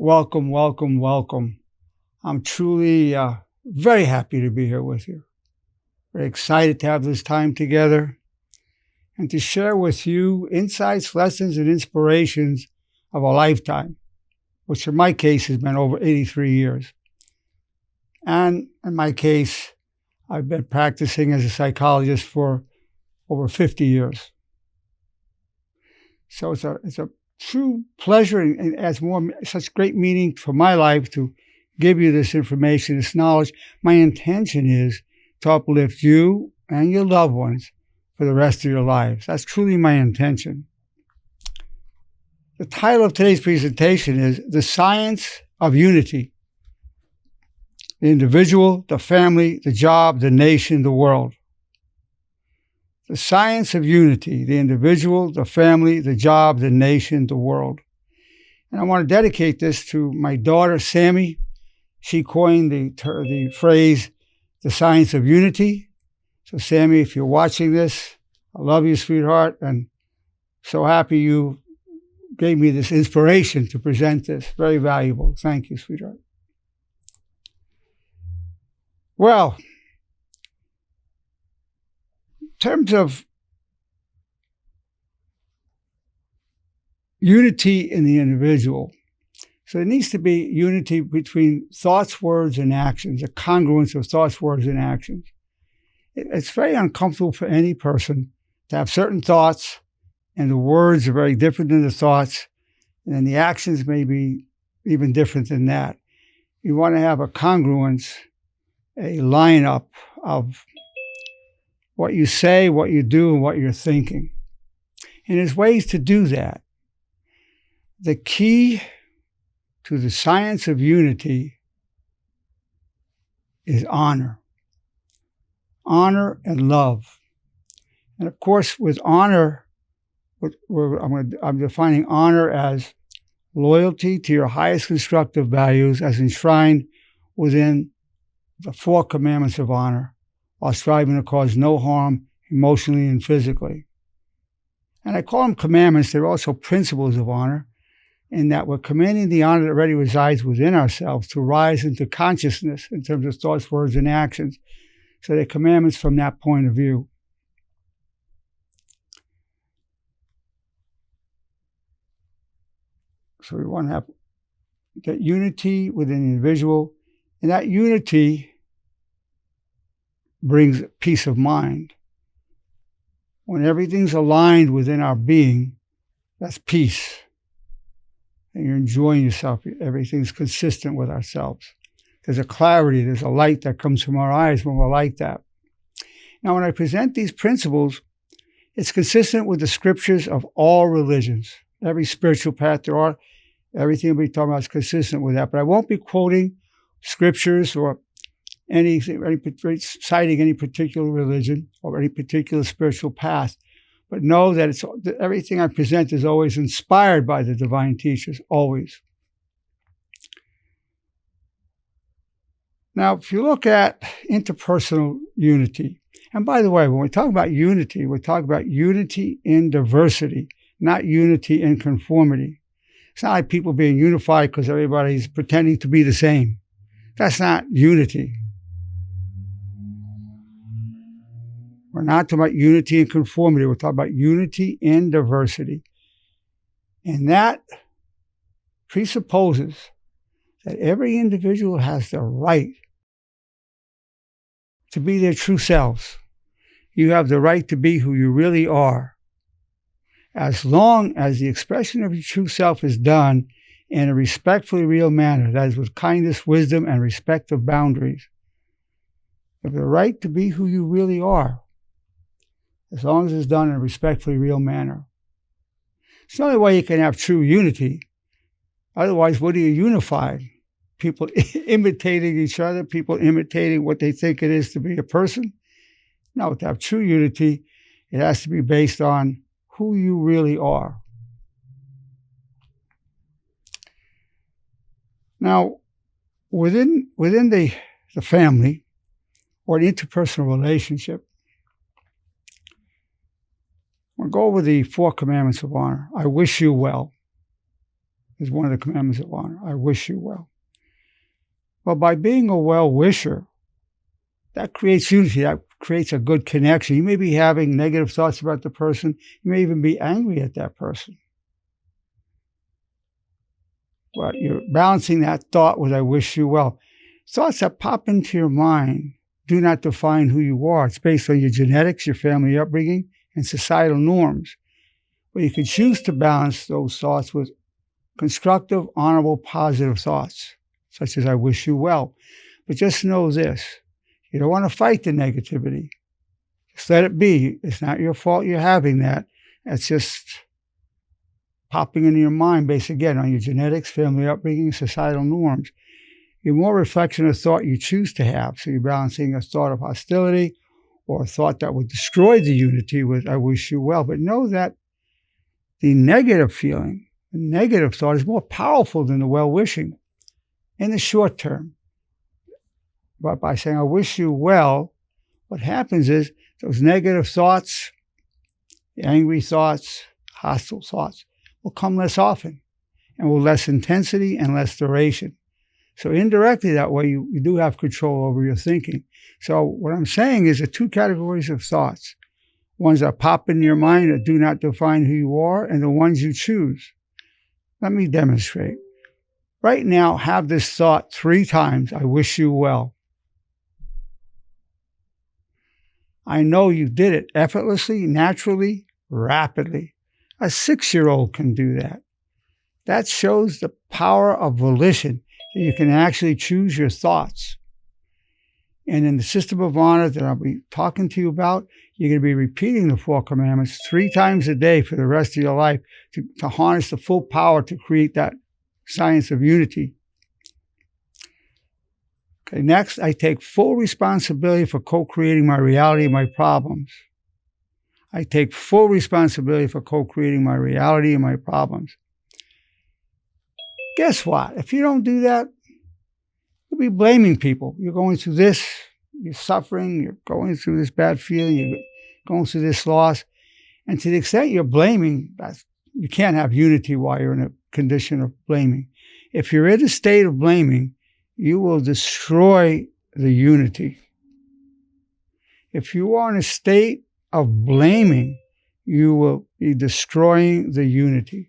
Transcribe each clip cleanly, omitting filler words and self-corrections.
Welcome, welcome, welcome. I'm truly very happy to be here with you. Very excited to have this time together and to share with you insights, lessons, and inspirations of a lifetime, which in my case has been over 83 years. And in my case, I've been practicing as a psychologist for over 50 years. So it's a true pleasure and adds such great meaning for my life to give you this information, this knowledge. My intention is to uplift you and your loved ones for the rest of your lives. That's truly my intention. The title of today's presentation is The Science of Unity. The individual, the family, the job, the nation, the world. The science of unity, the individual, the family, the job, the nation, the world. And I want to dedicate this to my daughter, Sammy. She coined the phrase, the science of unity. So Sammy, if you're watching this, I love you, sweetheart, and so happy you gave me this inspiration to present this. Very valuable. Thank you, sweetheart. Well, in terms of unity in the individual, so there needs to be unity between thoughts, words, and actions, a congruence of thoughts, words, and actions. It's very uncomfortable for any person to have certain thoughts, and the words are very different than the thoughts, and then the actions may be even different than that. You want to have a congruence, a lineup of what you say, what you do, and what you're thinking. And there's ways to do that. The key to the science of unity is honor. Honor and love. And of course, with honor, I'm defining honor as loyalty to your highest constructive values as enshrined within the 4 commandments of honor, while striving to cause no harm emotionally and physically. And I call them commandments. They're also principles of honor, in that we're commanding the honor that already resides within ourselves to rise into consciousness in terms of thoughts, words, and actions. So they're commandments from that point of view. So we want to have that unity within the individual, and that unity brings peace of mind. When everything's aligned within our being, that's peace. And you're enjoying yourself. Everything's consistent with ourselves. There's a clarity, there's a light that comes from our eyes when we're like that. Now, when I present these principles, it's consistent with the scriptures of all religions. Every spiritual path there are, everything we'll be talking about is consistent with that. But I won't be quoting scriptures or citing any particular religion or any particular spiritual path, but know that everything I present is always inspired by the divine teachers, always. Now, if you look at interpersonal unity, and by the way, when we talk about unity, we're talking about unity in diversity, not unity in conformity. It's not like people being unified because everybody's pretending to be the same. That's not unity. We're not talking about unity and conformity. We're talking about unity in diversity. And that presupposes that every individual has the right to be their true selves. You have the right to be who you really are, as long as the expression of your true self is done in a respectfully real manner, that is, with kindness, wisdom, and respect of boundaries. You have the right to be who you really are, as long as it's done in a respectfully real manner. It's the only way you can have true unity. Otherwise, what are you unified? People imitating each other, people imitating what they think it is to be a person. No, to have true unity, it has to be based on who you really are. Now, within the family or an interpersonal relationship, we'll go over the 4 commandments of honor. I wish you well. is one of the commandments of honor. I wish you well. Well, by being a well-wisher, that creates unity. That creates a good connection. You may be having negative thoughts about the person. You may even be angry at that person. But you're balancing that thought with I wish you well. Thoughts that pop into your mind do not define who you are. It's based on your genetics, your family upbringing, and societal norms. But you can choose to balance those thoughts with constructive, honorable, positive thoughts, such as I wish you well. But just know this, you don't want to fight the negativity. Just let it be. It's not your fault you're having that. It's just popping into your mind based, again, on your genetics, family upbringing, societal norms. You're more reflection of thought you choose to have. So you're balancing a thought of hostility or a thought that would destroy the unity with I wish you well. But know that the negative feeling, the negative thought is more powerful than the well-wishing in the short term. But by saying I wish you well, what happens is those negative thoughts, the angry thoughts, hostile thoughts, will come less often and with less intensity and less duration. So indirectly that way you do have control over your thinking. So what I'm saying is the two categories of thoughts, ones that pop in your mind that do not define who you are and the ones you choose. Let me demonstrate. Right now, have this thought 3 times, I wish you well. I know you did it effortlessly, naturally, rapidly. A 6-year-old can do that. That shows the power of volition. You can actually choose your thoughts. And in the system of honor that I'll be talking to you about, you're going to be repeating the 4 commandments 3 times a day for the rest of your life to harness the full power to create that science of unity. Okay, next, I take full responsibility for co-creating my reality and my problems. I take full responsibility for co-creating my reality and my problems. Guess what? If you don't do that, you'll be blaming people. You're going through this, you're suffering, you're going through this bad feeling, you're going through this loss. And to the extent you're blaming, you can't have unity while you're in a condition of blaming. If you're in a state of blaming, you will destroy the unity. If you are in a state of blaming, you will be destroying the unity.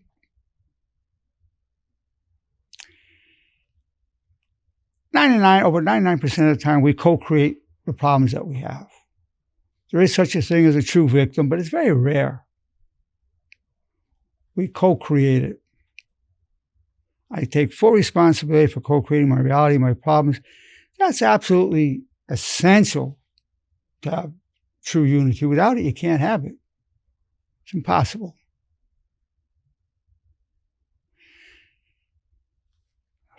Over 99% of the time, we co-create the problems that we have. There is such a thing as a true victim, but it's very rare. We co-create it. I take full responsibility for co-creating my reality, my problems. That's absolutely essential to have true unity. Without it, you can't have it. It's impossible.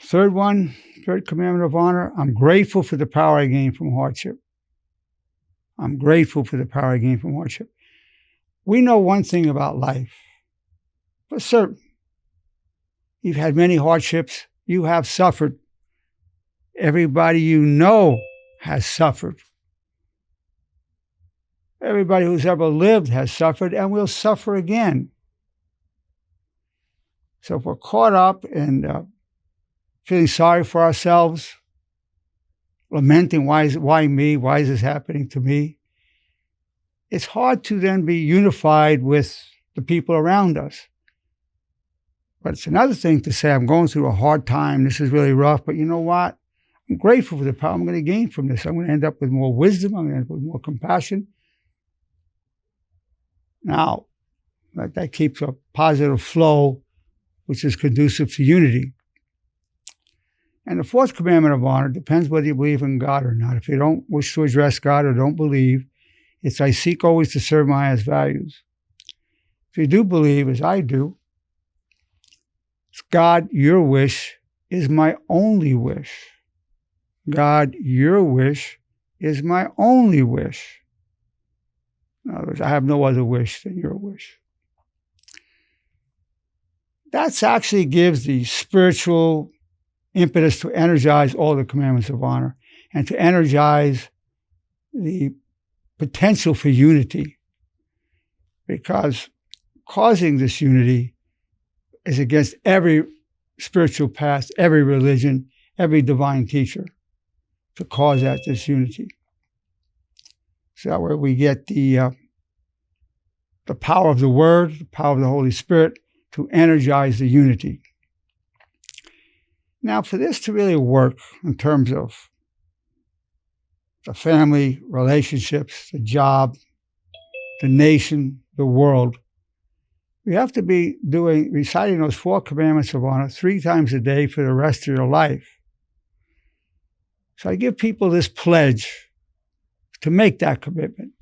Third commandment of honor, I'm grateful for the power I gain from hardship. I'm grateful for the power I gain from hardship. We know one thing about life, for certain. You've had many hardships. You have suffered. Everybody you know has suffered. Everybody who's ever lived has suffered and will suffer again. So if we're caught up in feeling sorry for ourselves, lamenting, why me? Why is this happening to me? It's hard to then be unified with the people around us. But it's another thing to say, I'm going through a hard time. This is really rough. But you know what? I'm grateful for the power I'm going to gain from this. I'm going to end up with more wisdom. I'm going to end up with more compassion. Now, that keeps a positive flow, which is conducive to unity. And the 4th commandment of honor depends whether you believe in God or not. If you don't wish to address God or don't believe, it's I seek always to serve my highest values. If you do believe, as I do, God, your wish is my only wish. God, your wish is my only wish. In other words, I have no other wish than your wish. That actually gives the spiritual impetus to energize all the commandments of honor and to energize the potential for unity, because causing this unity is against every spiritual path, every religion, every divine teacher to cause that disunity. So that way we get the power of the Word, the power of the Holy Spirit to energize the unity. Now, for this to really work in terms of the family, relationships, the job, the nation, the world, we have to be reciting those 4 commandments of honor 3 times a day for the rest of your life. So I give people this pledge to make that commitment.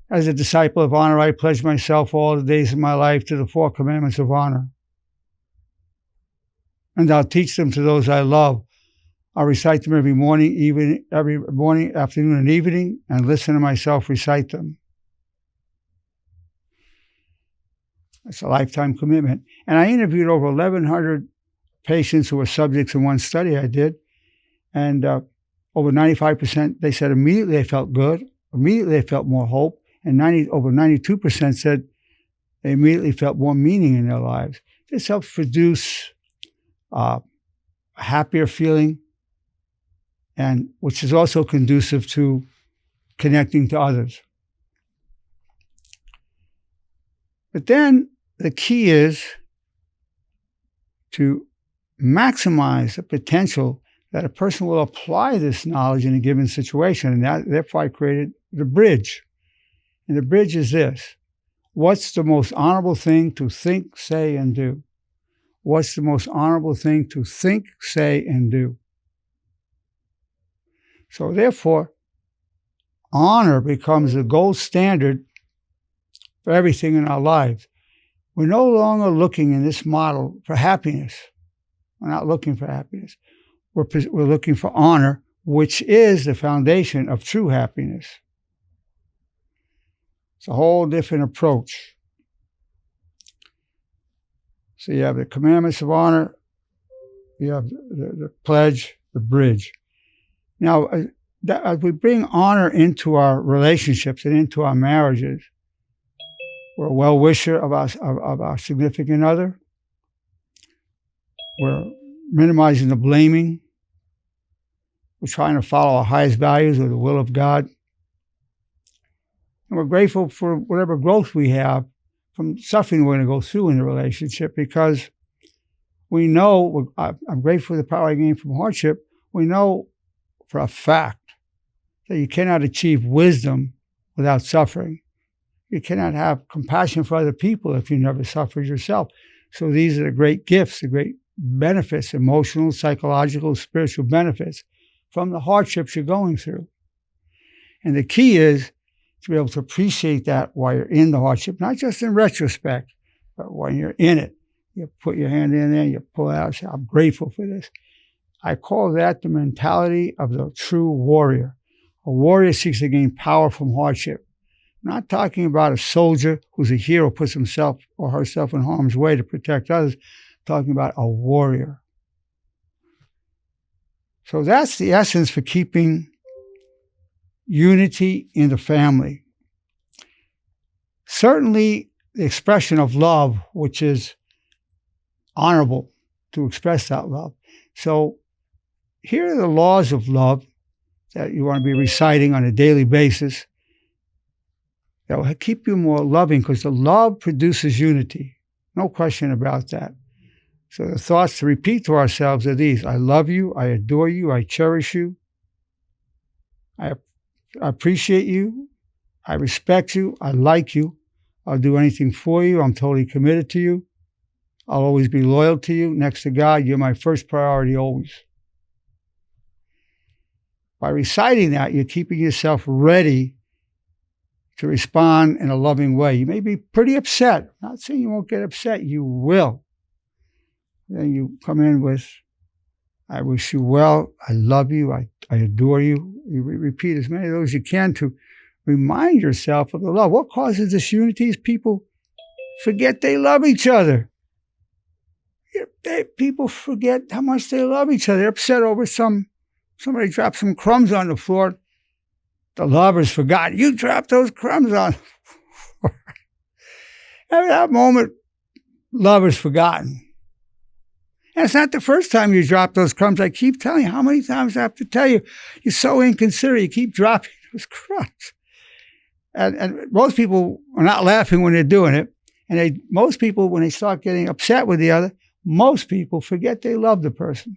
As a disciple of honor, I pledge myself all the days of my life to the 4 commandments of honor. And I'll teach them to those I love. I'll recite them every morning, afternoon, and evening, and listen to myself recite them. It's a lifetime commitment. And I interviewed over 1,100 patients who were subjects in one study I did. And over 95%, they said immediately they felt good. Immediately they felt more hope. And over 92% said they immediately felt more meaning in their lives. This helps produce a happier feeling, and which is also conducive to connecting to others. But then the key is to maximize the potential that a person will apply this knowledge in a given situation. And therefore I created the bridge. And the bridge is this: what's the most honorable thing to think, say, and do? What's the most honorable thing to think, say, and do? So therefore, honor becomes the gold standard for everything in our lives. We're no longer looking in this model for happiness. We're not looking for happiness. We're looking for honor, which is the foundation of true happiness. It's a whole different approach. So you have the commandments of honor, you have the pledge, the bridge. Now, as we bring honor into our relationships and into our marriages, we're a well-wisher of our significant other. We're minimizing the blaming. We're trying to follow our highest values or the will of God. And we're grateful for whatever growth we have from suffering we're going to go through in the relationship, because we know, I'm grateful for the power I gained from hardship. We know for a fact that you cannot achieve wisdom without suffering. You cannot have compassion for other people if you never suffered yourself. So these are the great gifts, the great benefits, emotional, psychological, spiritual benefits from the hardships you're going through. And the key is to be able to appreciate that while you're in the hardship, not just in retrospect, but when you're in it. You put your hand in there, you pull it out and say, I'm grateful for this. I call that the mentality of the true warrior. A warrior seeks to gain power from hardship. I'm not talking about a soldier who's a hero, puts himself or herself in harm's way to protect others. I'm talking about a warrior. So that's the essence for keeping unity in the family. Certainly the expression of love, which is honorable to express that love. So here are the laws of love that you want to be reciting on a daily basis that will keep you more loving, because the love produces unity. No question about that. So the thoughts to repeat to ourselves are these: I love you, I adore you, I cherish you, I appreciate you, I respect you, I like you, I'll do anything for you, I'm totally committed to you, I'll always be loyal to you. Next to God, you're my first priority always. By reciting that, you're keeping yourself ready to respond in a loving way. You may be pretty upset. I'm not saying you won't get upset. You will. Then you come in with, I wish you well, I love you, I adore you. You repeat as many of those as you can to remind yourself of the love. What causes disunity is people forget they love each other. People forget how much they love each other. They're upset over somebody dropped some crumbs on the floor. The lovers forgot. You dropped those crumbs on the floor. At that moment, love is forgotten. And it's not the first time you drop those crumbs. I keep telling you, how many times I have to tell you, you're so inconsiderate, you keep dropping those crumbs. And most people are not laughing when they're doing it. And most people, when they start getting upset with the other, most people forget they love the person.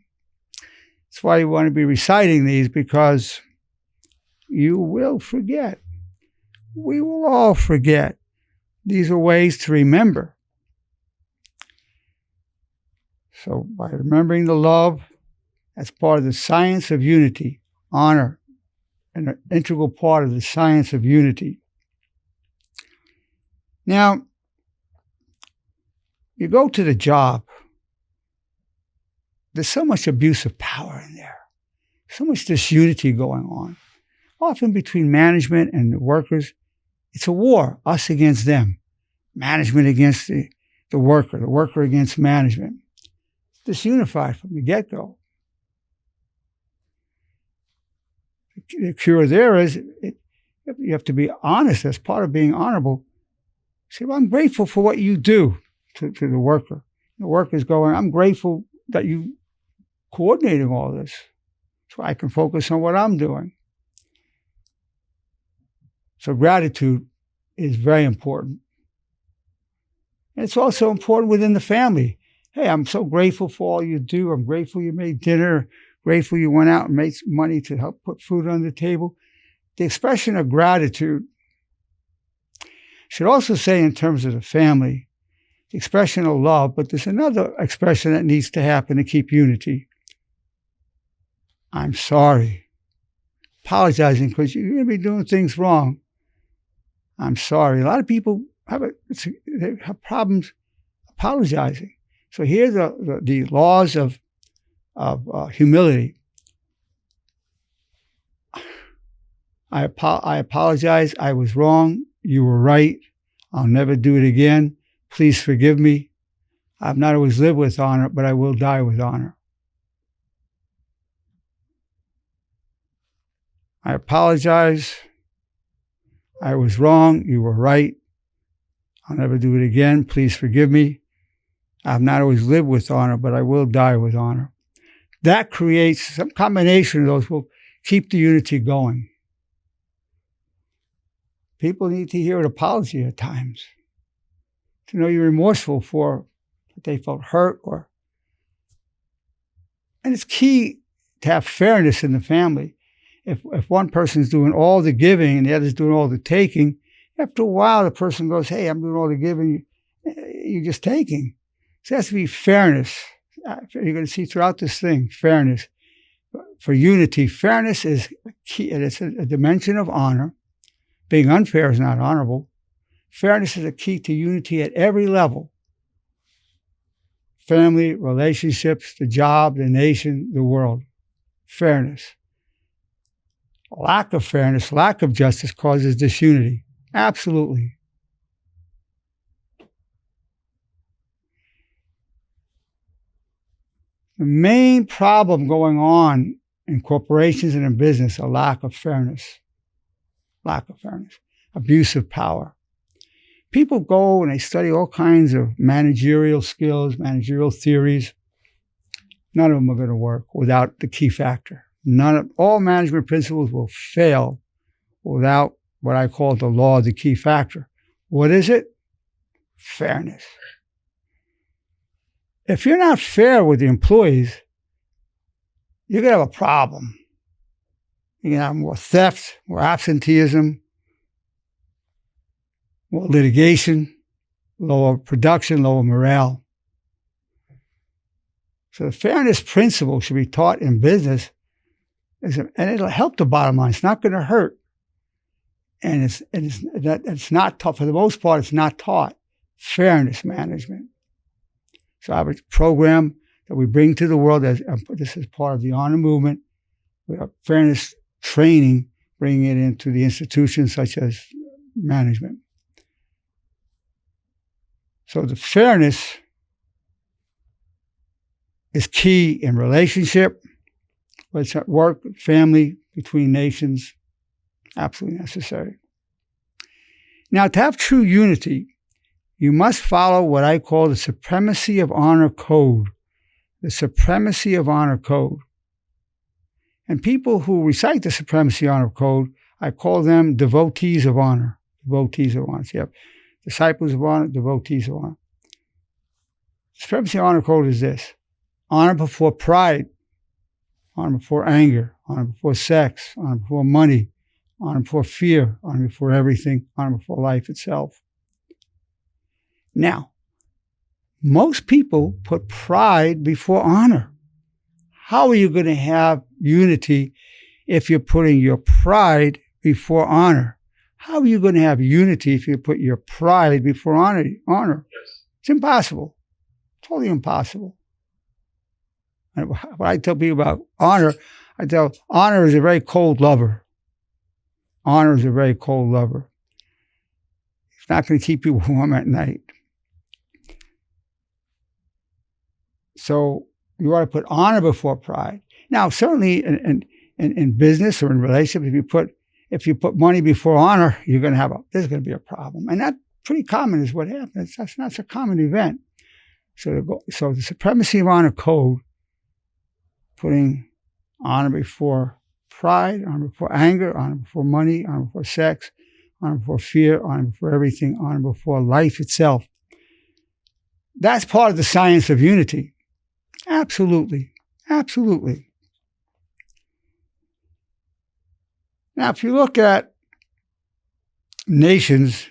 That's why you want to be reciting these, because you will forget. We will all forget. These are ways to remember. So by remembering the love, that's part of the science of unity, honor, an integral part of the science of unity. Now, you go to the job. There's so much abuse of power in there, so much disunity going on. Often between management and the workers, it's a war, us against them, management against the worker against management. It's disunified from the get-go. The cure there is you have to be honest. As part of being honorable. Say, well, I'm grateful for what you do to the worker. The worker's going, I'm grateful that you coordinating all this so I can focus on what I'm doing. So gratitude is very important. And it's also important within the family. Hey, I'm so grateful for all you do. I'm grateful you made dinner. Grateful you went out and made money to help put food on the table. The expression of gratitude should also say, in terms of the family, the expression of love, but there's another expression that needs to happen to keep unity. I'm sorry. Apologizing because you're going to be doing things wrong. I'm sorry. A lot of people have problems apologizing. So here are the laws of humility. I apologize. I was wrong. You were right. I'll never do it again. Please forgive me. I've not always lived with honor, but I will die with honor. I apologize. I was wrong. You were right. I'll never do it again. Please forgive me. I've not always lived with honor, but I will die with honor. That creates some combination of those will keep the unity going. People need to hear an apology at times, to know you're remorseful for that they felt hurt and it's key to have fairness in the family. If one person's doing all the giving and the other's doing all the taking, after a while the person goes, hey, I'm doing all the giving, you're just taking. So there has to be fairness. You're going to see throughout this thing, fairness. For unity, fairness is key, and it's a dimension of honor. Being unfair is not honorable. Fairness is a key to unity at every level. Family, relationships, the job, the nation, the world. Fairness. Lack of fairness, lack of justice causes disunity. Absolutely. The main problem going on in corporations and in business, a lack of fairness. Lack of fairness. Abuse of power. People go and they study all kinds of managerial skills, managerial theories. None of them are going to work without the key factor. All management principles will fail without what I call the law of the key factor. What is it? Fairness. If you're not fair with the employees, you're going to have a problem. You're going to have more theft, more absenteeism, more litigation, lower production, lower morale. So the fairness principle should be taught in business, and it'll help the bottom line. It's not going to hurt. And it's not taught, for the most part, it's not taught. Fairness management. So I have a program that we bring to the world. This is part of the honor movement. We have fairness training, bringing it into the institutions such as management. So the fairness is key in relationship, whether it's at work, family, between nations, absolutely necessary. Now, to have true unity, you must follow what I call the supremacy of honor code. the Supremacy of Honor Code. And people who recite the Supremacy Honor Code, I call them devotees of honor. Devotees of honor. So you have disciples of honor, devotees of honor. Supremacy Honor Code is this: honor before pride, honor before anger, honor before sex, honor before money, honor before fear, honor before everything, honor before life itself. Now, most people put pride before honor. How are you going to have unity if you're putting your pride before honor? How are you going to have unity if you put your pride before honor? Yes. It's impossible. Totally impossible. And what I tell people about honor, I tell honor is a very cold lover. Honor is a very cold lover. It's not going to keep you warm at night. So you want to put honor before pride. Now, certainly in business or in relationships, if you put money before honor, there's going to be a problem. And that pretty common is what happens. That's not a common event. So the Supremacy of Honor Code, putting honor before pride, honor before anger, honor before money, honor before sex, honor before fear, honor before everything, honor before life itself. That's part of the science of unity. Absolutely. Absolutely. Now, if you look at nations,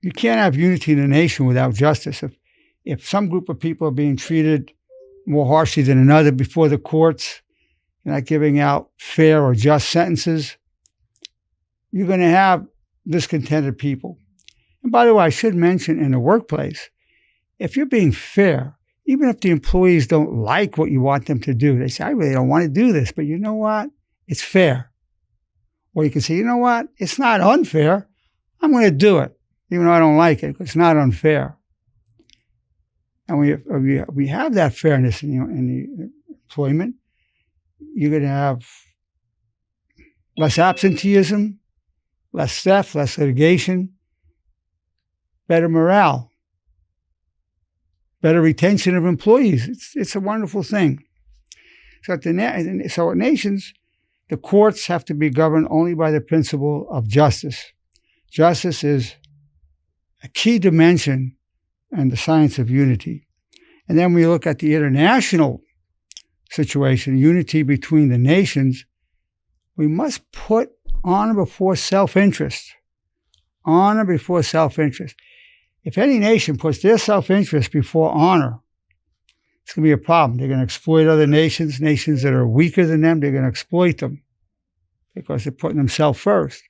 you can't have unity in a nation without justice. If some group of people are being treated more harshly than another before the courts, you're not giving out fair or just sentences, you're going to have discontented people. And by the way, I should mention in the workplace, if you're being fair, even if the employees don't like what you want them to do, they say, I really don't want to do this, but you know what? It's fair. Or you can say, you know what? It's not unfair. I'm going to do it, even though I don't like it, because it's not unfair. And we have that fairness in the employment. You're going to have less absenteeism, less theft, less litigation, better morale, better retention of employees. It's a wonderful thing. So at nations, the courts have to be governed only by the principle of justice. Justice is a key dimension in the science of unity. And then we look at the international situation, unity between the nations. We must put honor before self-interest. Honor before self-interest. If any nation puts their self-interest before honor, it's going to be a problem. They're going to exploit other nations that are weaker than them. They're going to exploit them because they're putting themselves first.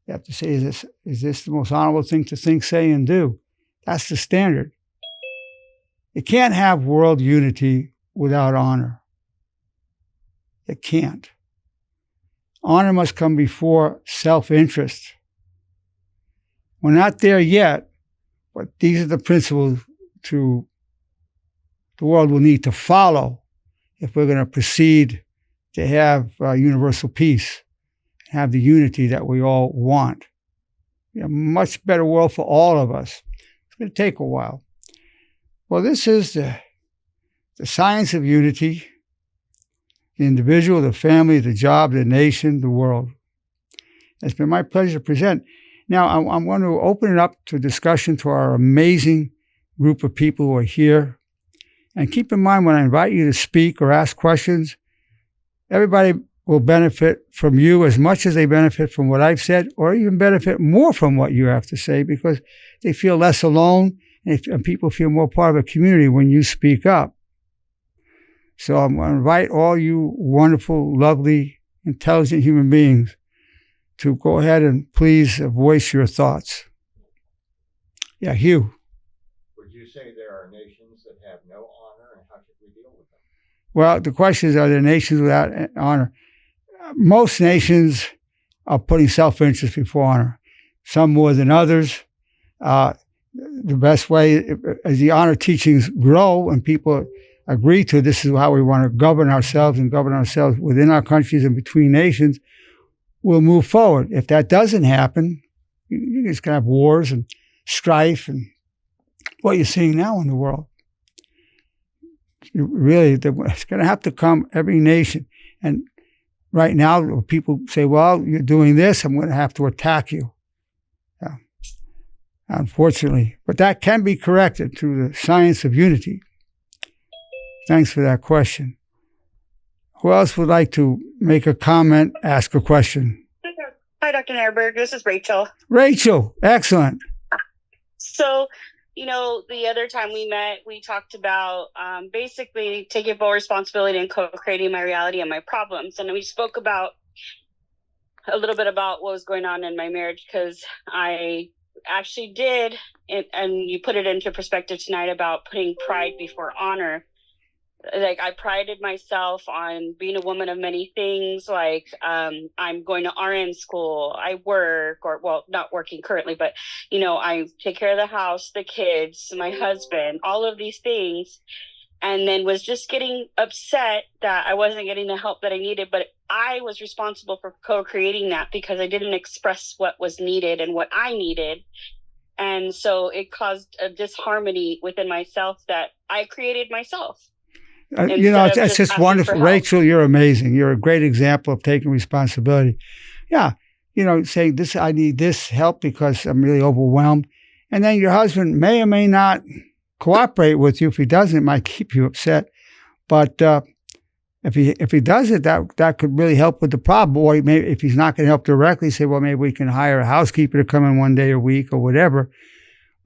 You have to say, is this the most honorable thing to think, say, and do? That's the standard. You can't have world unity without honor. You can't. Honor must come before self-interest. We're not there yet, but these are the principles the world will need to follow if we're going to proceed to have universal peace, have the unity that we all want. A much better world for all of us. It's going to take a while. Well, this is the science of unity, the individual, the family, the job, the nation, the world. It's been my pleasure to present. Now, I'm going to open it up to discussion to our amazing group of people who are here. And keep in mind, when I invite you to speak or ask questions, everybody will benefit from you as much as they benefit from what I've said, or even benefit more from what you have to say, because they feel less alone, and people feel more part of a community when you speak up. So I'm going to invite all you wonderful, lovely, intelligent human beings to go ahead and please voice your thoughts. Yeah, Hugh. Would you say there are nations that have no honor, and how should we deal with them? Well, the question is, are there nations without honor? Most nations are putting self-interest before honor, some more than others. The best way, as the honor teachings grow and people agree to this is how we want to govern ourselves and govern ourselves within our countries and between nations, we'll move forward. If that doesn't happen, you're just going to have wars and strife and what you're seeing now in the world. really, it's going to have to come every nation. And right now, people say, well, you're doing this, I'm going to have to attack you. Yeah. Unfortunately. But that can be corrected through the science of unity. Thanks for that question. Who else would like to make a comment, ask a question? Hi, Dr. Nerenberg. This is Rachel. Rachel, excellent. So, the other time we met, we talked about basically taking full responsibility and co-creating my reality and my problems. And we spoke about a little bit about what was going on in my marriage, because I actually did, and you put it into perspective tonight about putting pride before honor. Like, I prided myself on being a woman of many things. Like, I'm going to RN school, I work, or, well, not working currently, but, I take care of the house, the kids, my husband, all of these things. And then was just getting upset that I wasn't getting the help that I needed. But I was responsible for co-creating that because I didn't express what was needed and what I needed. And so it caused a disharmony within myself that I created myself. It's just wonderful. Rachel, you're amazing. You're a great example of taking responsibility. Yeah. Saying this, I need this help because I'm really overwhelmed. And then your husband may or may not cooperate with you. If he doesn't, it might keep you upset. But if he does it, that could really help with the problem. Or if he's not going to help directly, say, well, maybe we can hire a housekeeper to come in one day a week or whatever.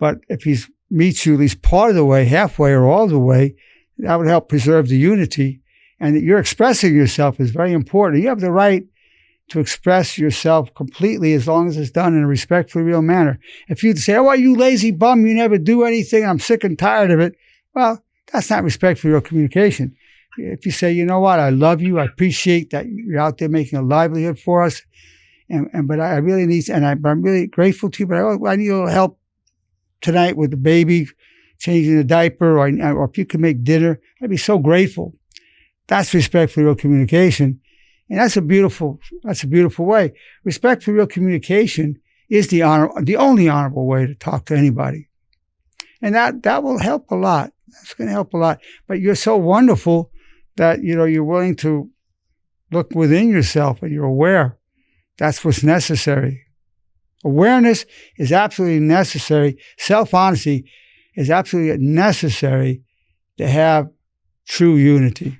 But if he meets you at least part of the way, halfway or all the way, that would help preserve the unity. And that you're expressing yourself is very important. You have the right to express yourself completely as long as it's done in a respectful, real manner. If you say, oh, you lazy bum, you never do anything, I'm sick and tired of it, well, that's not respectful, real communication. If you say, you know what, I love you, I appreciate that you're out there making a livelihood for us, but I really need, I'm really grateful to you, but I need a little help tonight with the baby, changing the diaper, or if you can make dinner, I'd be so grateful. That's respectful, real communication. And that's a beautiful way. Respectful, real communication is the only honorable way to talk to anybody. And that will help a lot. That's going to help a lot. But you're so wonderful that, you're willing to look within yourself and you're aware. That's what's necessary. Awareness is absolutely necessary. Self-honesty is absolutely necessary to have true unity.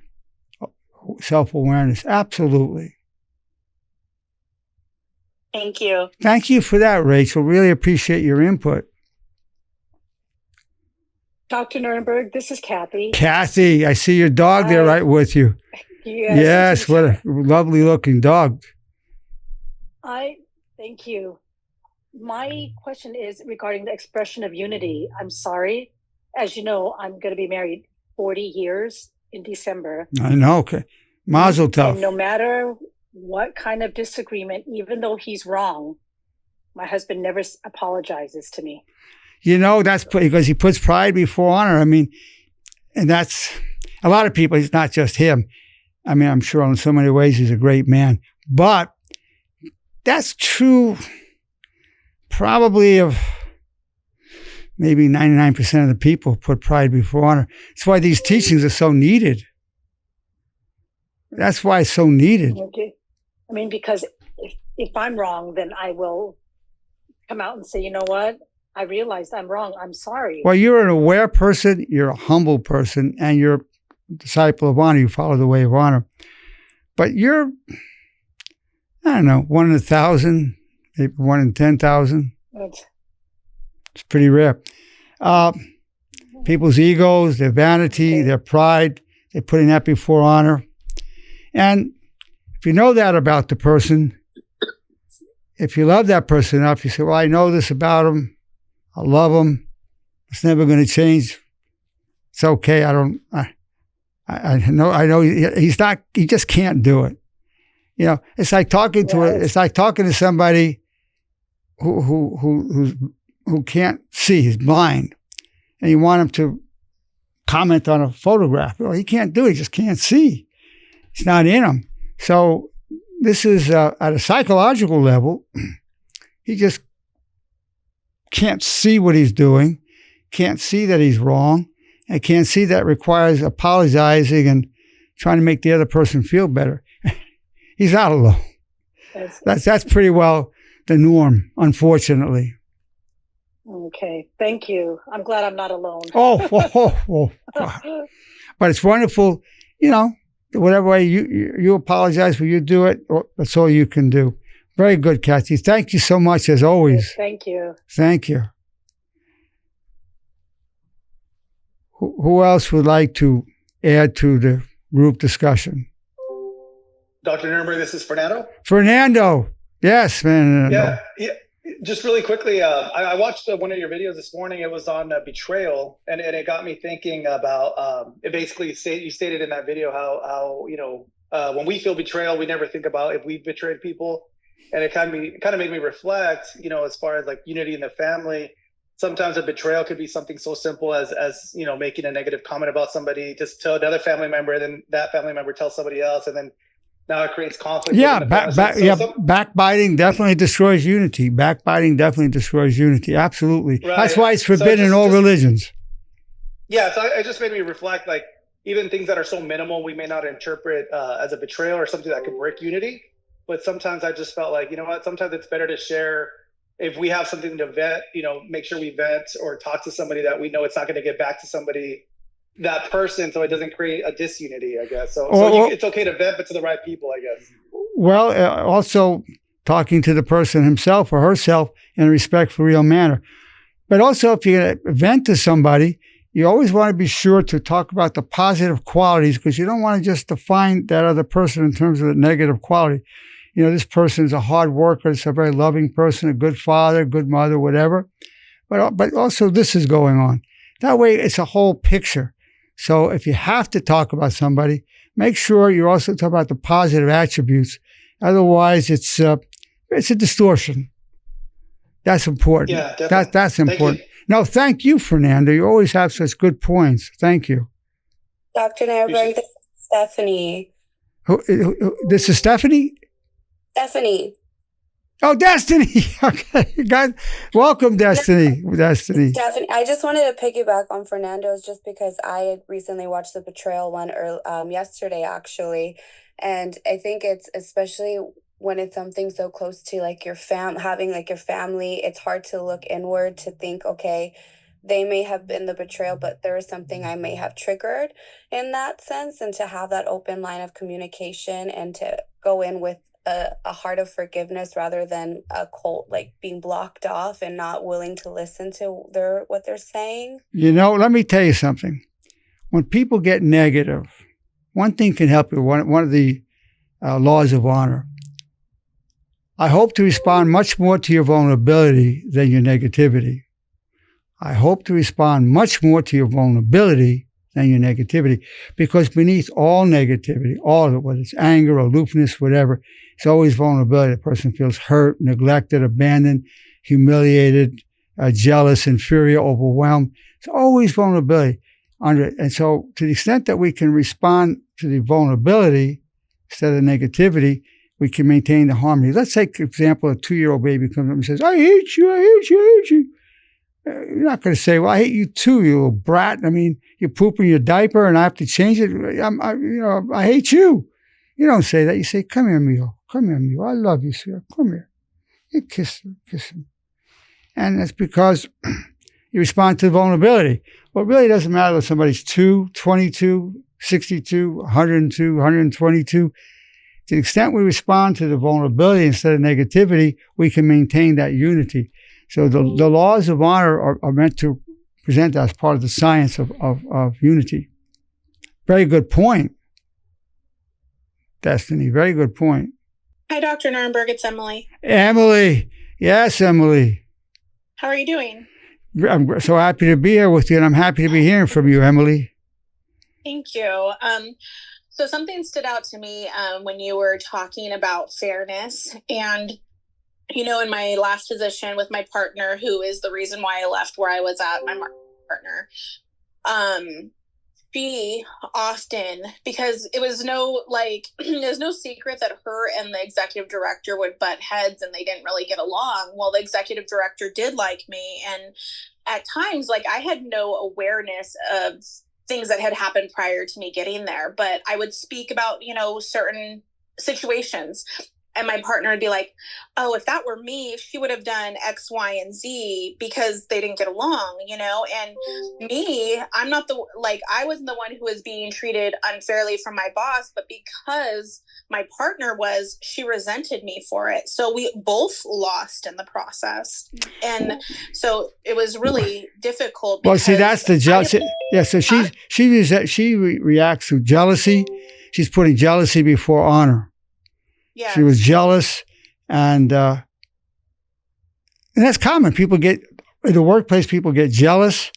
Self-awareness, absolutely. Thank you. Thank you for that, Rachel. Really appreciate your input. Dr. Nerenberg, this is Kathy. Kathy, I see your dog there right with you. Yes, what a lovely looking dog. Thank you. My question is regarding the expression of unity. I'm sorry. As you know, I'm going to be married 40 years in December. I know. Okay. Mazel tov. And no matter what kind of disagreement, even though he's wrong, my husband never apologizes to me. That's because he puts pride before honor. And that's a lot of people. It's not just him. I'm sure in so many ways he's a great man. But that's true probably of maybe 99% of the people put pride before honor. That's why these teachings are so needed. That's why it's so needed. Okay. Because if I'm wrong, then I will come out and say, you know what? I realized I'm wrong. I'm sorry. Well, you're an aware person, you're a humble person, and you're a disciple of honor. You follow the way of honor. But you're, I don't know, 1 in 1,000, maybe 1 in 10,000. It's pretty rare. People's egos, their vanity, their pride, they're putting that before honor. And if you know that about the person, if you love that person enough, you say, well, I know this about him. I love him. It's never going to change. It's okay. I know he just can't do it. It's like talking to somebody who can't see, he's blind, and you want him to comment on a photograph. Well, he can't do it. He just can't see. It's not in him. So this is at a psychological level. He just can't see what he's doing, can't see that he's wrong, I can't see that requires apologizing and trying to make the other person feel better. He's not alone. That's pretty well the norm, unfortunately. Okay, thank you. I'm glad I'm not alone. Oh, God. But it's wonderful, whatever way you apologize when you do it, that's all you can do. Very good, Kathy. Thank you so much, as always. Thank you. Thank you. Who else would like to add to the group discussion? Dr. Nerenberg, this is Fernando. Fernando. Yes, man. Yeah. Just really quickly, I watched one of your videos this morning. It was on betrayal, and it got me thinking about it. Basically, you stated in that video how when we feel betrayal, we never think about if we've betrayed people, and it kind of made me reflect, as far as like unity in the family. Sometimes a betrayal could be something so simple as making a negative comment about somebody, just tell another family member, and then that family member tells somebody else, and then now it creates conflict. Yeah, backbiting definitely destroys unity. Backbiting definitely destroys unity. Absolutely. Right. That's why it's forbidden in all religions. Yeah, so it just made me reflect, like, even things that are so minimal, we may not interpret as a betrayal or something that could break unity. But sometimes I just felt like, you know what, sometimes it's better to share. If we have something to vent, make sure we vent or talk to somebody that we know it's not going to get back to that person, so it doesn't create a disunity, I guess. It's okay to vent, but to the right people, I guess. Well, also talking to the person himself or herself in a respectful, real manner. But also, if you're going to vent to somebody, you always want to be sure to talk about the positive qualities, because you don't want to just define that other person in terms of the negative quality. This person is a hard worker, it's a very loving person, a good father, good mother, whatever. But also this is going on. That way, it's a whole picture. So if you have to talk about somebody, make sure you're also talking about the positive attributes. Otherwise, it's a distortion. That's important. Yeah, definitely. That's important. No, thank you, Fernando. You always have such good points. Thank you. Dr. Nerenberg, this is Stephanie. This is Stephanie? Stephanie. Oh, Destiny. Okay. God, welcome, Destiny. Destiny. Stephanie, I just wanted to piggyback on Fernando's just because I had recently watched the betrayal one yesterday, actually. And I think it's especially when it's something so close to like having like your family, it's hard to look inward to think, okay, they may have been the betrayal, but there is something I may have triggered in that sense, and to have that open line of communication and to go in with a heart of forgiveness rather than a cold, like being blocked off and not willing to listen to what they're saying. Let me tell you something. When people get negative, one thing can help you. One of the laws of honor. I hope to respond much more to your vulnerability than your negativity. I hope to respond much more to your vulnerability than your negativity, because beneath all negativity, all of it, whether it's anger, aloofness, whatever, it's always vulnerability. The person feels hurt, neglected, abandoned, humiliated, jealous, inferior, overwhelmed. It's always vulnerability under it. And so to the extent that we can respond to the vulnerability instead of negativity, we can maintain the harmony. Let's take, for example, a 2-year-old baby comes up and says, I hate you, I hate you, I hate you. You're not going to say, well, I hate you too, you little brat. I mean, you poop in your diaper and I have to change it. I hate you. You don't say that. You say, come here, Mio. Come here, Mio. I love you, sir. Come here. You kiss him. And that's because you respond to the vulnerability. Well, it really doesn't matter if somebody's 2, 22, 62, 102, 122. To the extent we respond to the vulnerability instead of negativity, we can maintain that unity. So the laws of honor are meant to present as part of the science of unity. Very good point, Destiny. Very good point. Hi, Dr. Nerenberg. It's Emily. Emily. Yes, Emily. How are you doing? I'm so happy to be here with you, and I'm happy to be hearing from you, Emily. Thank you. So something stood out to me when you were talking about fairness. And in my last position with my partner, who is the reason why I left where I was at, my partner, she often, because it was there's no secret that her and the executive director would butt heads and they didn't really get along. Well, the executive director did like me. And at times, I had no awareness of things that had happened prior to me getting there. But I would speak about, certain situations, and my partner would be like, oh, if that were me, she would have done X, Y, and Z, because they didn't get along, and me, I'm not I wasn't the one who was being treated unfairly from my boss, but because my partner was, she resented me for it. So we both lost in the process. And so it was really difficult. Well, see, that's the jealousy. Yeah. So she reacts to jealousy. She's putting jealousy before honor. Yeah. She was jealous, and that's common. People get, in the workplace, people get jealous,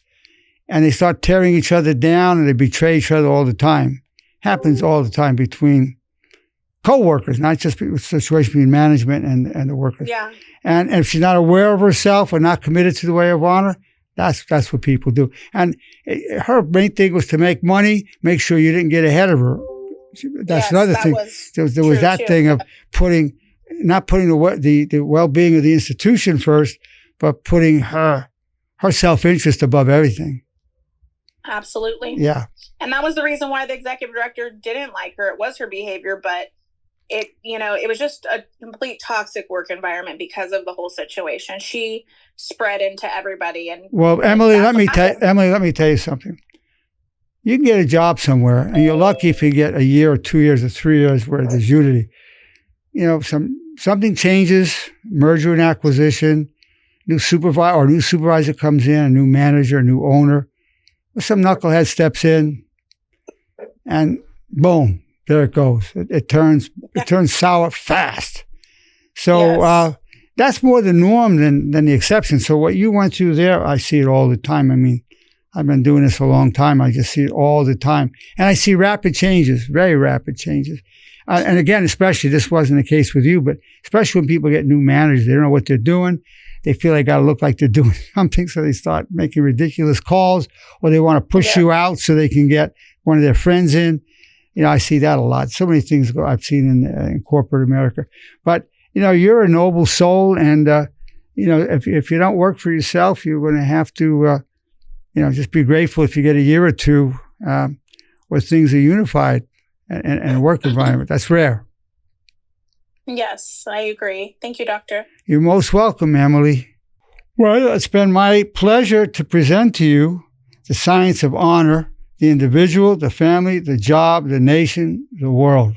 and they start tearing each other down, and they betray each other all the time. Happens all the time between co-workers, not just a situation between management and the workers. Yeah. And if she's not aware of herself or not committed to the way of honor, that's what people do. And her main thing was to make money, make sure you didn't get ahead of her. That's another thing. There was that thing of not putting the well-being of the institution first, but putting her self-interest above everything. Absolutely. Yeah. And that was the reason why the executive director didn't like her. It was her behavior, but it was just a complete toxic work environment because of the whole situation. She spread into everybody. And well, Emily, let me tell you something. You can get a job somewhere, and you're lucky if you get a year or 2 years or 3 years where there's unity. Something changes, merger and acquisition, new supervisor comes in, a new manager, a new owner. Some knucklehead steps in, and boom, there it goes. It turns sour fast. So yes. That's more the norm than the exception. So what you went through there, I see it all the time. I mean, I've been doing this a long time. I just see it all the time. And I see rapid changes, very rapid changes. And again, especially, this wasn't the case with you, but especially when people get new managers, they don't know what they're doing. They feel they got to look like they're doing something, so they start making ridiculous calls, or they want to push you out so they can get one of their friends in. I see that a lot. So many things I've seen in corporate America. But, you're a noble soul, and, if you don't work for yourself, you're going to have to just be grateful if you get a year or two where things are unified in a work environment. That's rare. Yes, I agree. Thank you, Doctor. You're most welcome, Emily. Well, it's been my pleasure to present to you the science of honor, the individual, the family, the job, the nation, the world.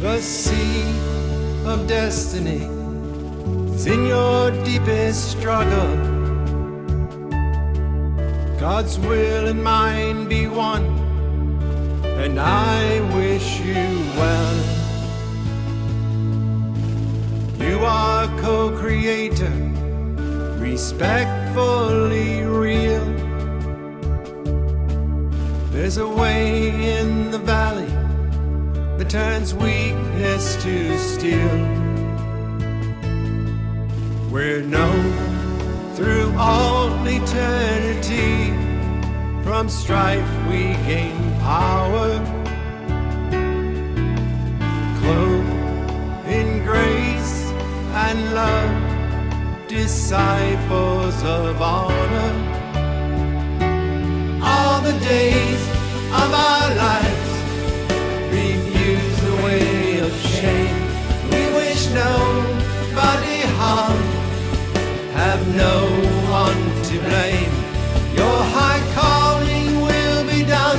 The sea of destiny is in your deepest struggle. God's will and mine be one, and I wish you well. You are co-creator, respectfully real. There's a way in the valley that turns weakness to steel. We're known through all eternity. From strife we gain power, clothed in grace and love, disciples of honor. All the days of our lives refuse the way of shame. We wish nobody harm, have no one to blame. Your high calling will be done,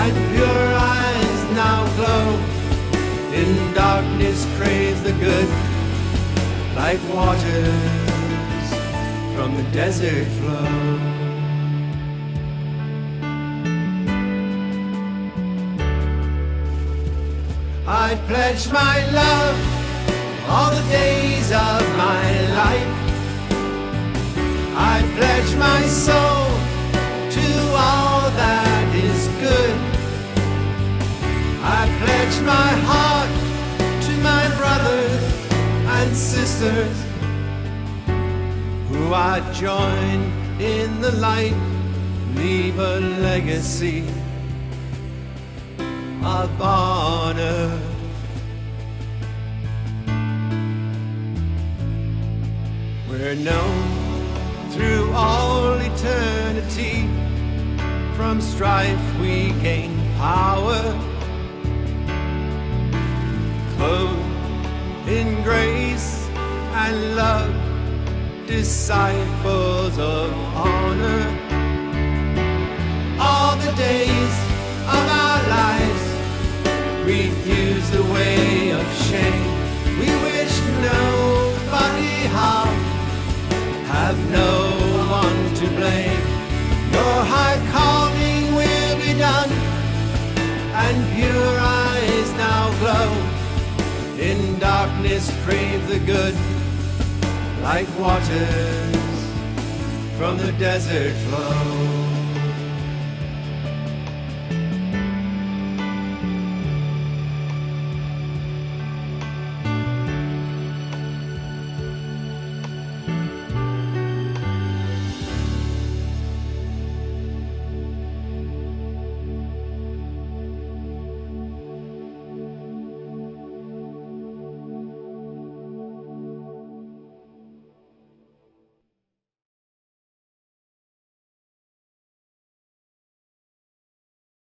and pure eyes now glow. In darkness craves the good, like waters from the desert flow. I pledge my love all the days of my life. I pledge my soul to all that is good. I pledge my heart to my brothers and sisters who you I join in the light, leave a legacy of honor. We're known through all eternity, from strife we gain power, clothed in grace and love, disciples of honor. All the days of our lives refuse the way of shame. We wish nobody harm, have no one to blame. Your high calling will be done, and pure eyes now glow. In darkness crave the good, like waters from the desert flow.